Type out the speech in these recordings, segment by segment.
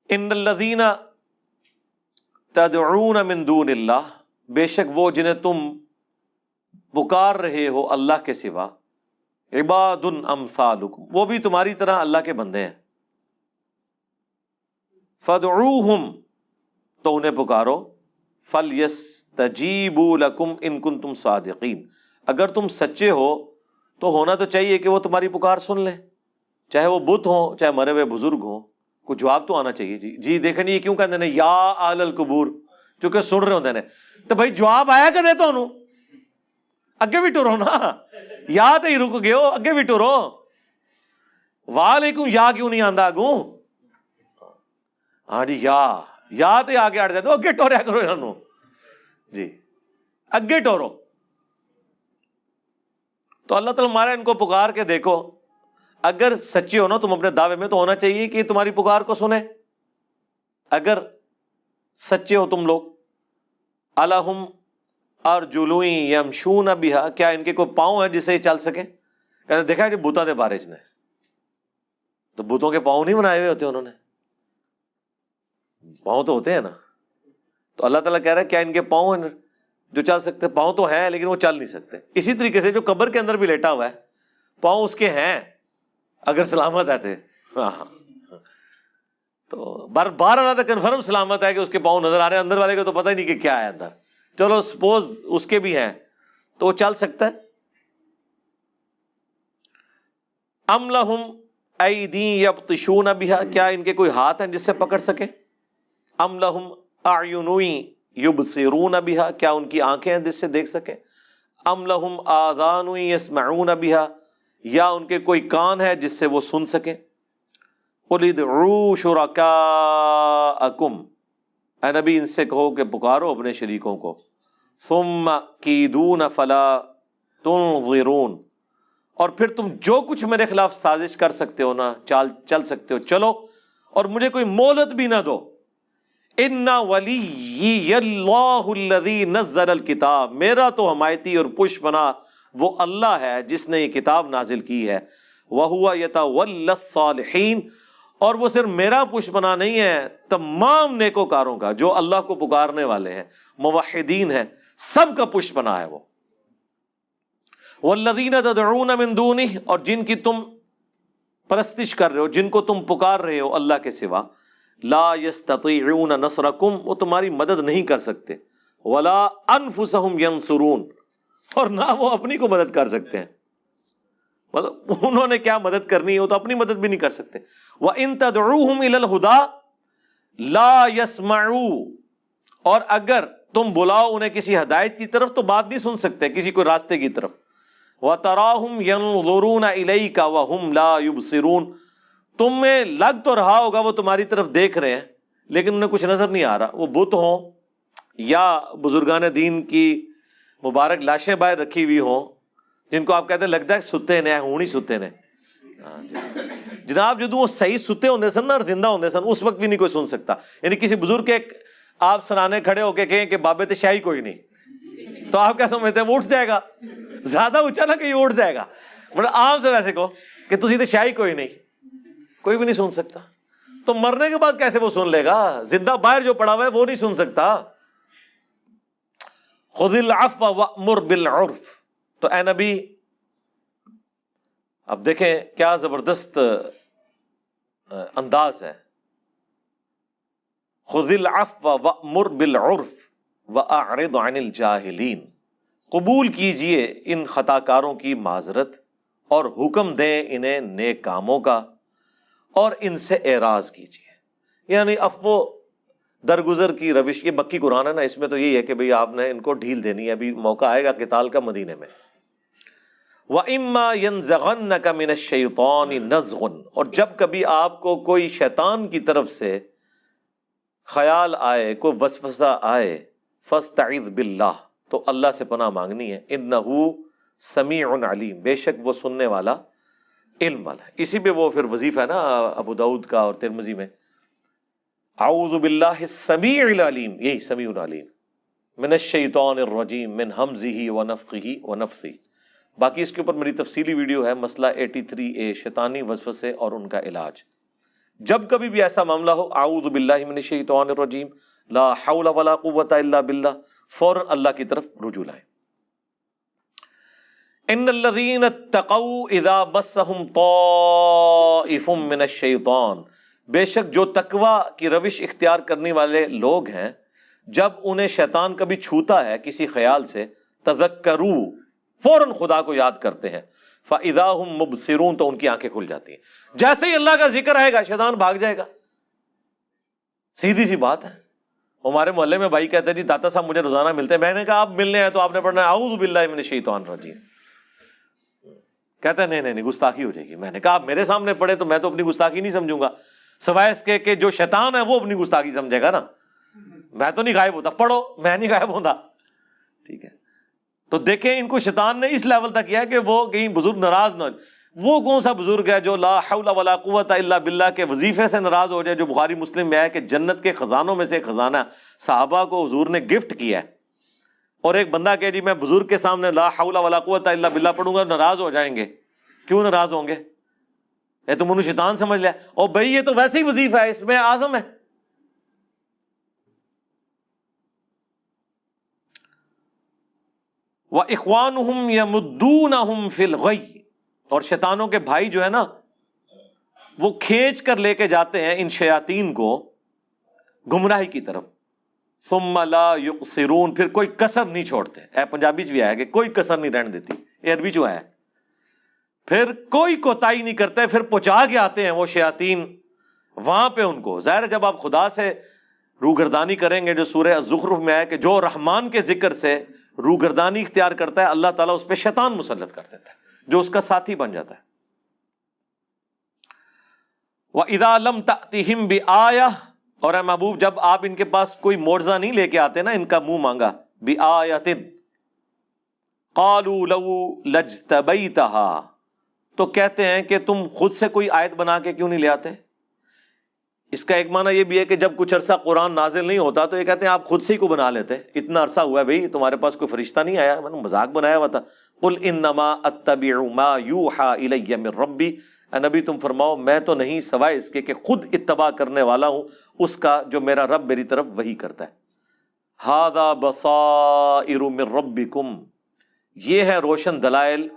ان الذین تدعون من دون اللہ، بے شک وہ جنہیں تم پکار رہے ہو اللہ کے سوا، عباد امثالکم، وہ بھی تمہاری طرح اللہ کے بندے ہیں، فادعوہم، تو انہیں پکارو، فلیستجیبوا لکم ان کنتم صادقین، اگر تم سچے ہو تو ہونا تو چاہیے کہ وہ تمہاری پکار سن لیں، چاہے وہ بت ہوں چاہے مرے ہوئے بزرگ ہوں، کوئی جواب تو آنا چاہیے۔ جی دیکھیں یہ کیوں کہتے ہیں یا اہل القبور، چونکہ سن رہے ہوتے ہیں، تو بھائی جواب آیا کہ دے تو انہوں اگے بھی ٹرو نا، یا تو ہی رک گئے ہو، اگے بھی ٹرو، وعلیکم یا کیوں نہیں آندا اگوں؟ ہاں جی یا تو آگے اڑ جاتے، اگے ٹوریا کرو انہوں، جی اگے ٹورو۔ تو اللہ تعالیٰ ہمارا ان کو پکار کے دیکھو، اگر سچے ہو نا تم اپنے دعوے میں، تو ہونا چاہیے کہ تمہاری پکار کو سنے، اگر سچے ہو تم لوگ۔ الہم ارجل یمشون بہا، کیا ان کے کوئی پاؤں ہے جس سے یہ چل سکے؟ کہتے دیکھا جی بوتا دے بارے نے، تو بتوں کے پاؤں نہیں بنائے ہوئے ہوتے انہوں نے، پاؤں تو ہوتے ہیں نا، تو اللہ تعالیٰ کہہ رہا ہے کیا ان کے پاؤں ہیں جو چل سکتے؟ پاؤں تو ہیں لیکن وہ چل نہیں سکتے۔ اسی طریقے سے جو قبر کے اندر بھی لیٹا ہوا ہے، پاؤں اس کے ہیں اگر سلامت ہے تھے، تو بار اللہ تک کنفرم سلامت ہے کہ اس کے پاؤں نظر آ رہے ہیں، اندر والے کو تو پتہ ہی نہیں کہ کیا ہے اندر، چلو سپوز اس کے بھی ہیں تو وہ چل سکتا ہے۔ ام لہم ایدی یبطشون بہا، کیا ان کے کوئی ہاتھ ہیں جس سے پکڑ سکے؟ ام لہم اعین یبصرون بہا، کیا ان کی آنکھیں ہیں جس سے دیکھ سکیں؟ ام لہم آذان یسمعون بہا، یا ان کے کوئی کان ہے جس سے وہ سن سکیں؟ قل ادعوا شرکاءکم، اے نبی ان سے کہو کہ پکارو اپنے شریکوں کو، ثم کیدون فلا تنظرون، اور پھر تم جو کچھ میرے خلاف سازش کر سکتے ہو نا، چل سکتے ہو چلو، اور مجھے کوئی مہلت بھی نہ دو۔ ان ولی اللہ الذی نزل الکتاب، میرا تو حمایتی اور پشت پناہ وہ اللہ ہے جس نے یہ کتاب نازل کی ہے، وہو یتولی الصالحین، اور وہ صرف میرا پشت پناہ نہیں ہے، تمام نیکوکاروں کا جو اللہ کو پکارنے والے ہیں، موحدین ہیں، سب کا پشت پناہ ہے وہ۔ والذین تدعون من دونہ، اور جن کی تم پرستش کر رہے ہو، جن کو تم پکار رہے ہو اللہ کے سوا، لا یستطیعون نصرکم، وہ تمہاری مدد نہیں کر سکتے، ولا انفسہم ینصرون، اور نہ وہ اپنی کو مدد کر سکتے ہیں، مطلب انہوں نے کیا مدد کرنی ہے، وہ تو اپنی مدد بھی نہیں کر سکتے۔ وَإِن تَدْعُوهُمْ إِلَى الْهُدَىٰ لَا يَسْمَعُوا، اور اگر تم بلاؤ انہیں کسی ہدایت کی طرف تو بات نہیں سن سکتے، کسی کوئی راستے کی طرف۔ وَتَرَاهُمْ يَنظُرُونَ إِلَيْكَ وَهُمْ لَا يُبْصِرُونَ، تم میں لگ تو رہا ہوگا وہ تمہاری طرف دیکھ رہے ہیں لیکن انہیں کچھ نظر نہیں آ رہا، وہ بت ہوں یا بزرگان دین کی مبارک لاشیں باہر رکھی ہوئی ہوں، جن کو آپ کہتے ہیں لگتا ہے ستے نے ہوں نہیں ستے نے، جناب جدو وہ صحیح ستے ہوندے سن اور زندہ ہوندے سن اس وقت بھی نہیں کوئی سن سکتا، یعنی کسی بزرگ کے آپ سرانے کھڑے ہو کے کہیں کہ بابے تے شاہی کوئی نہیں، تو آپ کیا سمجھتے ہیں وہ اٹھ جائے گا؟ زیادہ اونچا نہ کہ یہ اٹھ جائے گا، مطلب عام سے ویسے کہو کہ تسی تے شاہی کوئی نہیں، کوئی بھی نہیں سن سکتا، تو مرنے کے بعد کیسے وہ سن لے گا؟ زندہ باہر جو پڑا ہوا ہے وہ نہیں سن سکتا۔ خذ العفو وامر بالعرف، تو اے نبی اب دیکھیں کیا زبردست انداز ہے، خذ العفو وامر بالعرف واعرض عن الجاہلین، قبول کیجئے ان خطا کاروں کی معذرت اور حکم دیں انہیں نیک کاموں کا اور ان سے اعراض کیجئے، یعنی عفو درگزر کی روش، یہ مکی قرآن ہے نا، اس میں تو یہی ہے کہ بھئی آپ نے ان کو ڈھیل دینی ہے، ابھی موقع آئے گا قتال کا مدینے میں۔ وَإِمَّا يَنزَغَنَّكَ مِنَ الشَّيْطَانِ نَزْغٌ، اور جب کبھی آپ کو کوئی شیطان کی طرف سے خیال آئے، کوئی وسوسہ آئے، فَاسْتَعِذْ بِاللَّهِ، تو اللہ سے پناہ مانگنی ہے، إِنَّهُ سَمِيعٌ عَلِيمٌ، بے شک وہ سننے والا علم والا ہے۔ اسی پہ وہ پھر وظیفہ ہے نا ابو داؤد کا اور ترمذی میں، اعوذ باللہ السمیع العلیم، یہی سمیع العلیم، من الشیطان الرجیم من ہمزہ ونفخہ ونفثہ۔ باقی اس کے اوپر میری تفصیلی ویڈیو ہے، مسئلہ 83A، شیطانی وسوسے اور ان کا علاج، جب کبھی بھی ایسا معاملہ ہو اعوذ باللہ من الشیطان الرجیم لا حول ولا قوۃ الا باللہ، فوراً اللہ کی طرف رجوع لائیں۔ ان الذین اتقوا اذا مسهم طائف من الشیطان، بے شک جو تقوی کی روش اختیار کرنے والے لوگ ہیں، جب انہیں شیطان کبھی چھوتا ہے کسی خیال سے، تذکروا، فوراً خدا کو یاد کرتے ہیں، فاذا هم مبصرون، تو ان کی آنکھیں کھل جاتی ہیں۔ جیسے ہی اللہ کا ذکر آئے گا شیطان بھاگ جائے گا، سیدھی سی بات ہے۔ ہمارے محلے میں بھائی کہتے ہیں جی داتا صاحب مجھے روزانہ ملتے ہیں، میں نے کہا آپ ملنے ہیں تو آپ نے پڑھنا ہے اعوذ باللہ من الشیطان الرجیم، کہتے ہیں نہیں گستاخی ہو جائے گی۔ میں نے کہا آپ میرے سامنے پڑھے تو میں تو اپنی گستاخی نہیں سمجھوں گا، سوائے اس کے کہ جو شیطان ہے وہ اپنی گستاخی سمجھے گا نا، میں تو نہیں غائب ہوتا، پڑھو میں نہیں غائب ہوتا، ٹھیک ہے۔ تو دیکھیں ان کو شیطان نے اس لیول تک کیا کہ وہ کہیں بزرگ ناراض نہ ہو۔ وہ کون سا بزرگ ہے جو لا حول ولا قوت الا باللہ کے وظیفے سے ناراض ہو جائے، جو بخاری مسلم میں ہے کہ جنت کے خزانوں میں سے ایک خزانہ صحابہ کو حضور نے گفٹ کیا ہے، اور ایک بندہ کہ جی میں بزرگ کے سامنے لا حول ولا قوت الا باللہ پڑھوں گا، ناراض ہو جائیں گے۔ کیوں ناراض ہوں گے؟ یہ تو منو شیطان سمجھ لیا، اور بھائی یہ تو ویسے ہی وظیفہ ہے، اس میں اعظم ہے۔ وَإِخْوَانُهُمْ يَمُدُّونَهُمْ فِي الْغَيِّ، اور شیطانوں کے بھائی جو ہے نا وہ کھینچ کر لے کے جاتے ہیں ان شیاطین کو گمراہی کی طرف۔ ثُمَّ لَا يُقْصِرُونَ، پھر کوئی کسر نہیں چھوڑتے۔ اے پنجابی چ بھی آیا کہ کوئی کسر نہیں رہنے دیتی، یہ عربی جو ہے، پھر کوئی کوتاہی نہیں کرتے، پھر پہنچا کے آتے ہیں وہ شیاطین وہاں پہ ان کو۔ ظاہر ہے جب آپ خدا سے روگردانی کریں گے، جو سورہ الزخرف میں ہے کہ جو رحمان کے ذکر سے روگردانی اختیار کرتا ہے اللہ تعالیٰ اس پہ شیطان مسلط کر دیتا ہے جو اس کا ساتھی بن جاتا ہے۔ وَإِذَا لَمْ تَأْتِهِمْ بِآيَةٍ، اور اے محبوب جب آپ ان کے پاس کوئی معجزہ نہیں لے کے آتے نا، ان کا منہ مانگا، بِآيَةٍ قَالُوا لَوْ لَجْتَبَيْتَهَا، تو کہتے ہیں کہ تم خود سے کوئی آیت بنا کے کیوں نہیں لے آتے۔ اس کا ایک معنی یہ بھی ہے کہ جب کچھ عرصہ قرآن نازل نہیں ہوتا تو یہ کہتے ہیں آپ خود سے ہی کو بنا لیتے، اتنا عرصہ ہوا ہے بھائی تمہارے پاس کوئی فرشتہ نہیں آیا، میں نے مذاق بنایا ہوا تھا۔ قُلْ إِنَّمَا أَتَّبِعُ مَا يُوحَى إِلَيَّ مِن رَبِّي، اے نبی تم فرماؤ میں تو نہیں سوائے اس کے کہ خود اتباع کرنے والا ہوں اس کا جو میرا رب میری طرف وحی کرتا ہے۔ هَذَا بَصَائِرُ مِن رَبِّكُمْ، یہ ہے روشن دلائل،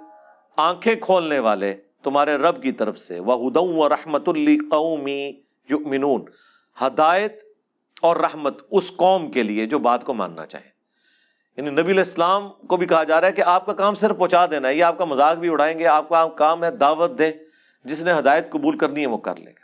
آنکھیں کھولنے والے تمہارے رب کی طرف سے، وَهُدًى وَرَحْمَةٌ لِقَوْمٍ یؤمنون، ہدایت اور رحمت اس قوم کے لیے جو بات کو ماننا چاہے۔ یعنی نبی علیہ السلام کو بھی کہا جا رہا ہے کہ آپ کا کام صرف پہنچا دینا ہے، یہ آپ کا مذاق بھی اڑائیں گے، آپ کا کام ہے دعوت دیں، جس نے ہدایت قبول کرنی ہے وہ کر لے گا۔